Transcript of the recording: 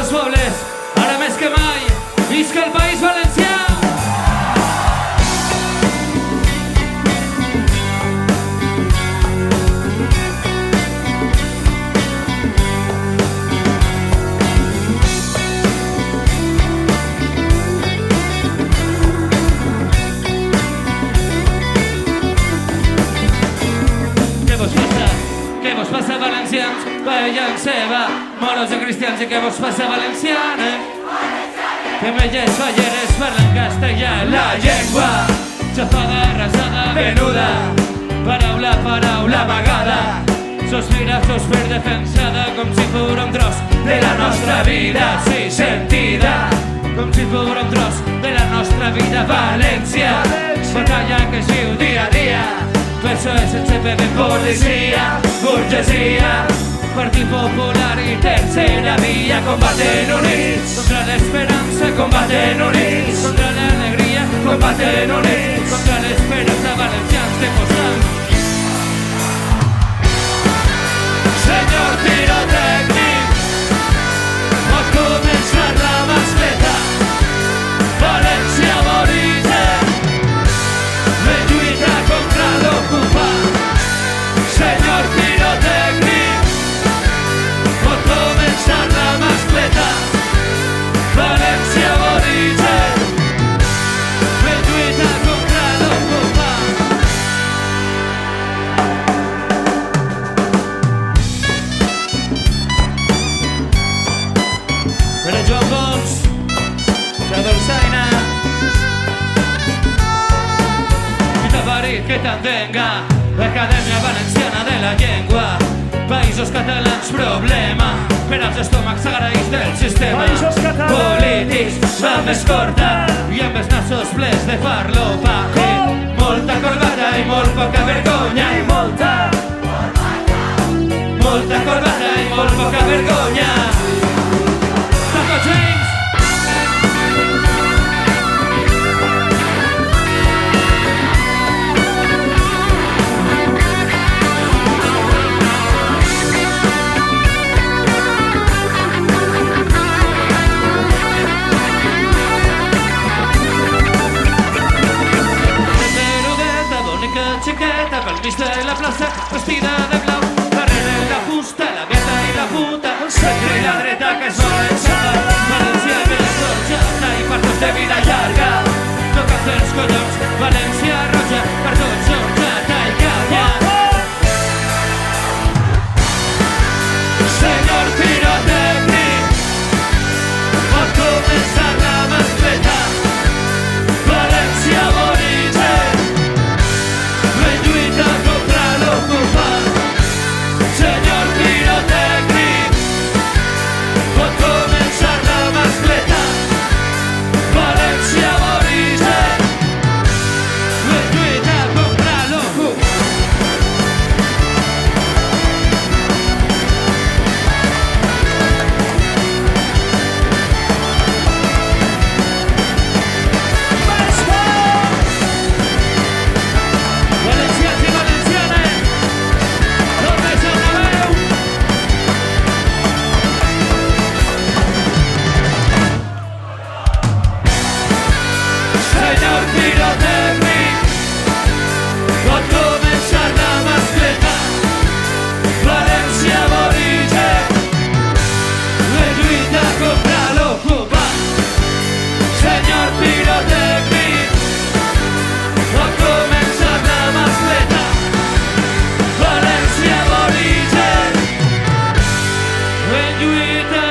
els pobles, ara més que mai, visca el País Valencià! Què vos passa, valencians? Paella en ceba, moros i cristians. I què vos passa, valencianes? Que melles falleres parlen castellà. La llengua xafada, rasada, venuda, paraula, paraula, vegada. Sospira, per defensada, com si fos un tros de la nostra vida. Sí, sentida, com si fos un tros de la nostra vida. València, batalla que es viu dia a dia. PSOE, CPB, policia, burgesia, Partit Popular i Tercera Via. Combaten units contra l'esperança, combaten units contra l'alegria, combaten units contra l'esperança. Valencians de posant. Senyor pirotècnic, pot començar la mascleta. València m'origen, me lluita contra l'ocupat. Senyor pirotècnic, pot començar la mascleta. València m'origen, me lluita contra l'ocupat. Pere Joan Pons, la dolçaina, que t'entenga, l'Acadèmia Valenciana de la Llengua. Països Catalans, problema per als estómacs agraïts del sistema. Polítics amb escorta i amb els nassos plens de farlopa. Molta corbata i molt poca vergonya. I molta corbata i molt poca vergonya. Taco James! Xiqueta pel mig de la plaça, vestida de blau, darrere la fusta, la gata i la puta, el centre i la dreta que es volen salvar. València ve la forjata i per tots de vida llarga, tocant els collons, València roja, per tots orjata i calla. Senyor pirotècnic, pot començar la mascleta. València m'origen, lluita contra l'ocupat. Senyor pirotècnic, pot començar la mascleta. València m'origen, lluita contra l'ocupat. Valencians i valencianes, tornes a la veu. Senyor pirotècnic, pot començar la mascleta. València m'origen, lluita contra l'ocupat. Senyor pirotècnic, pot començar la mascleta. València m'origen, lluita